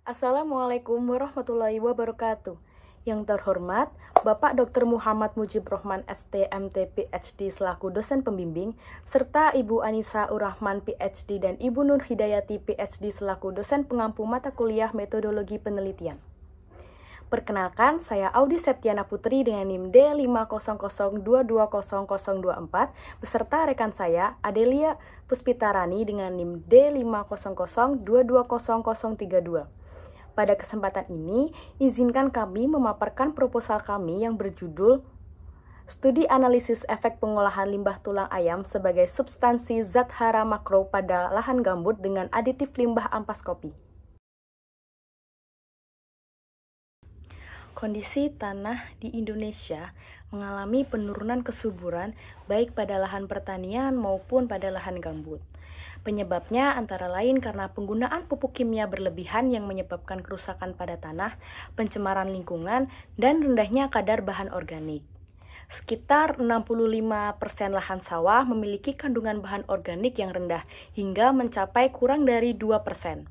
Assalamualaikum warahmatullahi wabarakatuh. Yang terhormat, Bapak Dr. Muhammad Mujib Rohman STMT PhD selaku dosen pembimbing, serta Ibu Anissa Urrahman PhD dan Ibu Nur Hidayati PhD selaku dosen pengampu mata kuliah metodologi penelitian. Perkenalkan, saya Audi Septiana Putri dengan NIM D500220024 beserta rekan saya Adelia Puspitarani dengan NIM D500220032. Pada kesempatan ini, izinkan kami memaparkan proposal kami yang berjudul Studi Analisis Efek Pengolahan Limbah Tulang Ayam sebagai Substansi Zat Hara Makro pada Lahan Gambut dengan Aditif Limbah Ampas Kopi. Kondisi tanah di Indonesia mengalami penurunan kesuburan baik pada lahan pertanian maupun pada lahan gambut. Penyebabnya antara lain karena penggunaan pupuk kimia berlebihan yang menyebabkan kerusakan pada tanah, pencemaran lingkungan, dan rendahnya kadar bahan organik. Sekitar 65% lahan sawah memiliki kandungan bahan organik yang rendah hingga mencapai kurang dari 2%.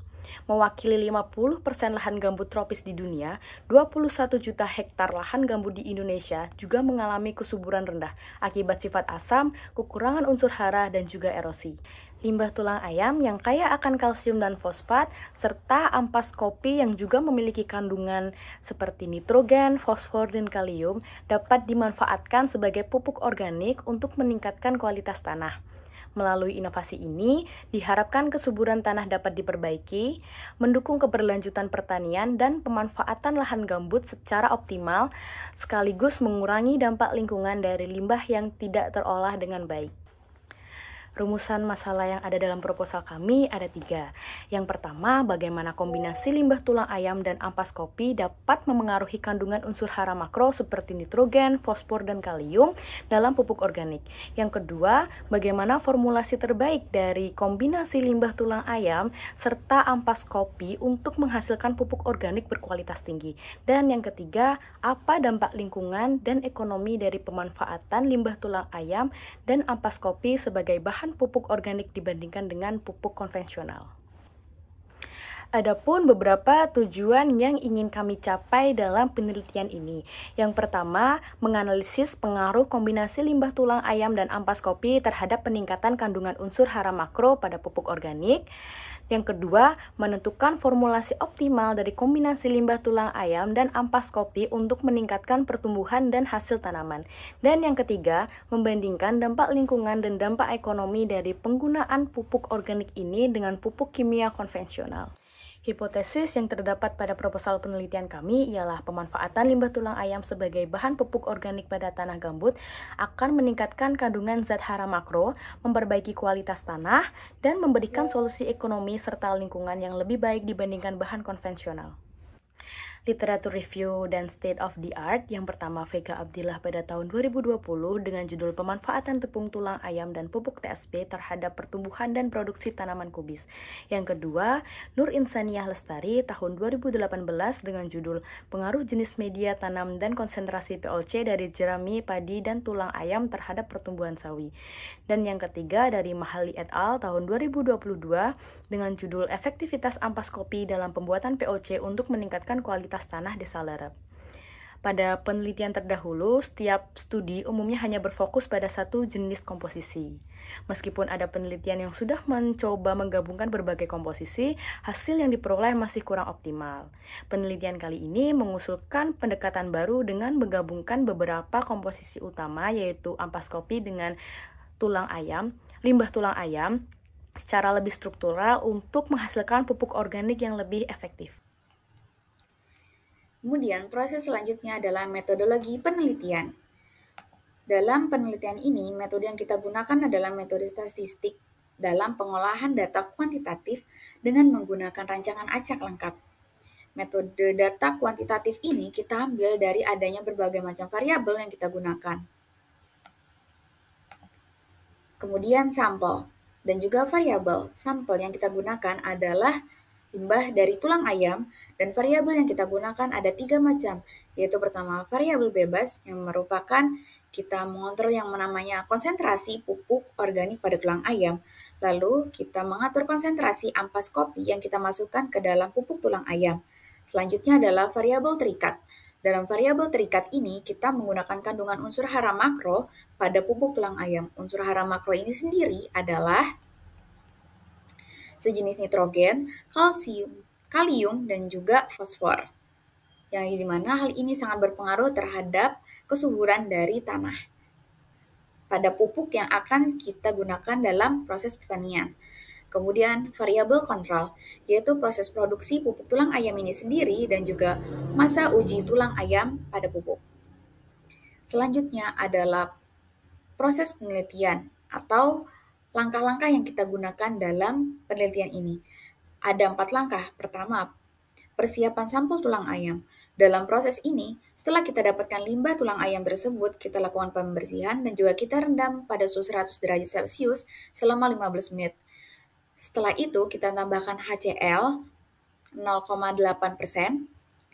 Mewakili 50% lahan gambut tropis di dunia, 21 juta hektar lahan gambut di Indonesia juga mengalami kesuburan rendah akibat sifat asam, kekurangan unsur hara, dan juga erosi. Limbah tulang ayam yang kaya akan kalsium dan fosfat, serta ampas kopi yang juga memiliki kandungan seperti nitrogen, fosfor, dan kalium dapat dimanfaatkan sebagai pupuk organik untuk meningkatkan kualitas tanah. Melalui inovasi ini, diharapkan kesuburan tanah dapat diperbaiki, mendukung keberlanjutan pertanian dan pemanfaatan lahan gambut secara optimal, sekaligus mengurangi dampak lingkungan dari limbah yang tidak terolah dengan baik. Rumusan masalah yang ada dalam proposal kami ada 3. Yang pertama, bagaimana kombinasi limbah tulang ayam dan ampas kopi dapat memengaruhi kandungan unsur hara makro seperti nitrogen, fosfor, dan kalium dalam pupuk organik. Yang kedua, bagaimana formulasi terbaik dari kombinasi limbah tulang ayam serta ampas kopi untuk menghasilkan pupuk organik berkualitas tinggi. Dan yang ketiga, apa dampak lingkungan dan ekonomi dari pemanfaatan limbah tulang ayam dan ampas kopi sebagai bahan pupuk organik dibandingkan dengan pupuk konvensional. Adapun beberapa tujuan yang ingin kami capai dalam penelitian ini. Yang pertama, menganalisis pengaruh kombinasi limbah tulang ayam dan ampas kopi terhadap peningkatan kandungan unsur hara makro pada pupuk organik. Yang kedua, menentukan formulasi optimal dari kombinasi limbah tulang ayam dan ampas kopi untuk meningkatkan pertumbuhan dan hasil tanaman. Dan yang ketiga, membandingkan dampak lingkungan dan dampak ekonomi dari penggunaan pupuk organik ini dengan pupuk kimia konvensional. Hipotesis yang terdapat pada proposal penelitian kami ialah pemanfaatan limbah tulang ayam sebagai bahan pupuk organik pada tanah gambut akan meningkatkan kandungan zat hara makro, memperbaiki kualitas tanah, dan memberikan solusi ekonomi serta lingkungan yang lebih baik dibandingkan bahan konvensional. Literatur Review dan State of the Art yang pertama Vega Abdillah pada tahun 2020 dengan judul Pemanfaatan Tepung Tulang Ayam dan Pupuk TSP terhadap Pertumbuhan dan Produksi Tanaman Kubis. Yang kedua, Nur Insaniah Lestari tahun 2018 dengan judul Pengaruh Jenis Media Tanam dan Konsentrasi POC dari Jerami, Padi, dan Tulang Ayam terhadap Pertumbuhan Sawi. Dan yang ketiga dari Mahali et al. Tahun 2022 dengan judul Efektivitas Ampas Kopi dalam Pembuatan POC untuk Meningkatkan Kualitas Tanah Desa Lerep. Pada penelitian terdahulu, setiap studi umumnya hanya berfokus pada satu jenis komposisi. Meskipun ada penelitian yang sudah mencoba menggabungkan berbagai komposisi, hasil yang diperoleh masih kurang optimal. Penelitian kali ini mengusulkan pendekatan baru dengan menggabungkan beberapa komposisi utama, yaitu ampas kopi dengan limbah tulang ayam, secara lebih struktural untuk menghasilkan pupuk organik yang lebih efektif. Kemudian proses selanjutnya adalah metodologi penelitian. Dalam penelitian ini, metode yang kita gunakan adalah metode statistik dalam pengolahan data kuantitatif dengan menggunakan rancangan acak lengkap. Metode data kuantitatif ini kita ambil dari adanya berbagai macam variabel yang kita gunakan. Kemudian sampel dan juga variabel. Sampel yang kita gunakan adalah limbah dari tulang ayam, dan variabel yang kita gunakan ada 3 macam, yaitu pertama variabel bebas yang merupakan kita mengontrol yang namanya konsentrasi pupuk organik pada tulang ayam. Lalu kita mengatur konsentrasi ampas kopi yang kita masukkan ke dalam pupuk tulang ayam. Selanjutnya adalah variabel terikat. Dalam variabel terikat ini, kita menggunakan kandungan unsur hara makro pada pupuk tulang ayam. Unsur hara makro ini sendiri adalah sejenis nitrogen, kalsium, kalium, dan juga fosfor. Yang dimana hal ini sangat berpengaruh terhadap kesuburan dari tanah pada pupuk yang akan kita gunakan dalam proses pertanian. Kemudian variabel kontrol, yaitu proses produksi pupuk tulang ayam ini sendiri dan juga masa uji tulang ayam pada pupuk. Selanjutnya adalah proses penelitian atau langkah-langkah yang kita gunakan dalam penelitian ini. Ada 4 langkah. Pertama, persiapan sampel tulang ayam. Dalam proses ini, setelah kita dapatkan limbah tulang ayam tersebut, kita lakukan pembersihan dan juga kita rendam pada suhu 100 derajat Celcius selama 15 menit. Setelah itu, kita tambahkan HCl 0,8%,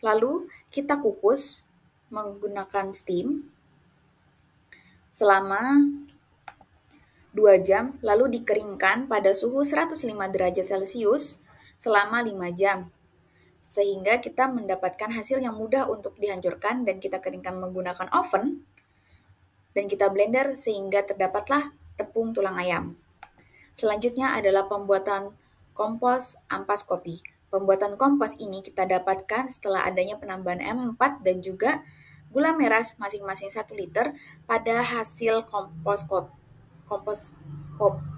lalu kita kukus menggunakan steam selama 2 jam, lalu dikeringkan pada suhu 105 derajat Celcius selama 5 jam. Sehingga kita mendapatkan hasil yang mudah untuk dihancurkan dan kita keringkan menggunakan oven dan kita blender sehingga terdapatlah tepung tulang ayam. Selanjutnya adalah pembuatan kompos ampas kopi. Pembuatan kompos ini kita dapatkan setelah adanya penambahan M4 dan juga gula merah masing-masing 1 liter pada hasil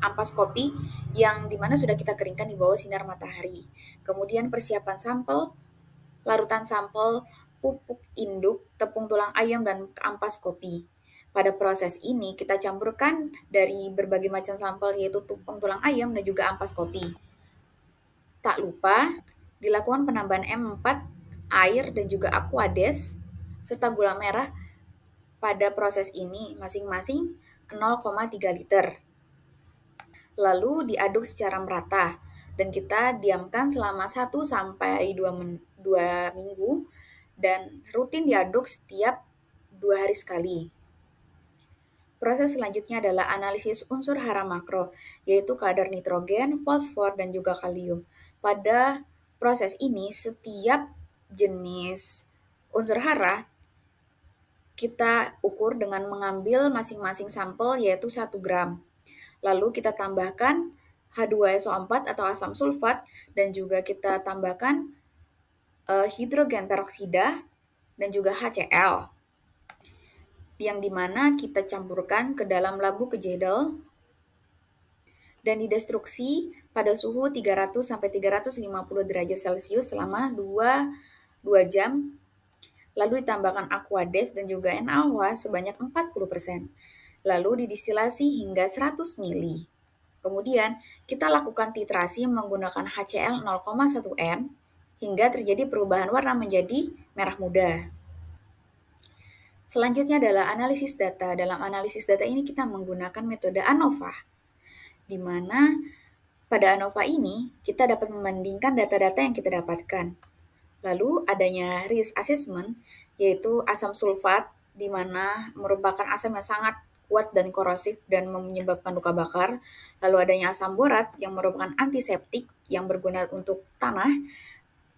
ampas kopi yang dimana sudah kita keringkan di bawah sinar matahari. Kemudian persiapan sampel, larutan sampel, pupuk induk, tepung tulang ayam, dan ampas kopi. Pada proses ini kita campurkan dari berbagai macam sampel yaitu tepung tulang ayam dan juga ampas kopi. Tak lupa dilakukan penambahan M4, air, dan juga aquades serta gula merah pada proses ini masing-masing 0,3 liter. Lalu diaduk secara merata dan kita diamkan selama 1-2 minggu dan rutin diaduk setiap 2 hari sekali. Proses selanjutnya adalah analisis unsur hara makro, yaitu kadar nitrogen, fosfor, dan juga kalium. Pada proses ini, setiap jenis unsur hara kita ukur dengan mengambil masing-masing sampel yaitu 1 gram. Lalu kita tambahkan H2SO4 atau asam sulfat dan juga kita tambahkan hidrogen peroksida dan juga HCl yang dimana kita campurkan ke dalam labu kejedel dan didestruksi pada suhu 300-350 derajat Celcius selama 2 jam. Lalu ditambahkan aquades dan juga NaOH sebanyak 40%. Lalu didistilasi hingga 100 ml. Kemudian kita lakukan titrasi menggunakan HCl 0,1 N hingga terjadi perubahan warna menjadi merah muda. Selanjutnya adalah analisis data. Dalam analisis data ini kita menggunakan metode ANOVA, di mana pada ANOVA ini kita dapat membandingkan data-data yang kita dapatkan. Lalu adanya risk assessment, yaitu asam sulfat, di mana merupakan asam yang sangat kuat dan korosif dan menyebabkan luka bakar. Lalu adanya asam borat yang merupakan antiseptik yang berguna untuk tanah.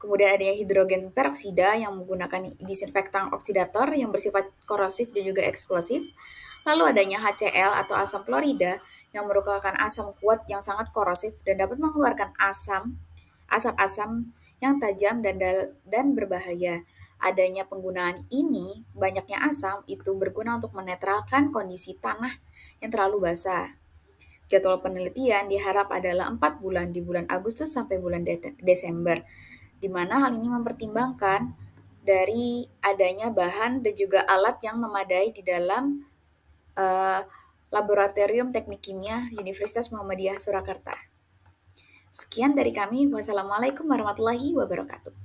Kemudian adanya hidrogen peroksida yang menggunakan disinfektan oksidator yang bersifat korosif dan juga eksplosif. Lalu adanya HCl atau asam klorida yang merupakan asam kuat yang sangat korosif dan dapat mengeluarkan asap-asam yang tajam dan berbahaya. Adanya penggunaan ini, banyaknya asam itu berguna untuk menetralkan kondisi tanah yang terlalu basah. Jadwal penelitian diharap adalah 4 bulan di bulan Agustus sampai bulan Desember, di mana hal ini mempertimbangkan dari adanya bahan dan juga alat yang memadai di dalam Laboratorium Teknik Kimia Universitas Muhammadiyah Surakarta. Sekian dari kami. Wassalamualaikum warahmatullahi wabarakatuh.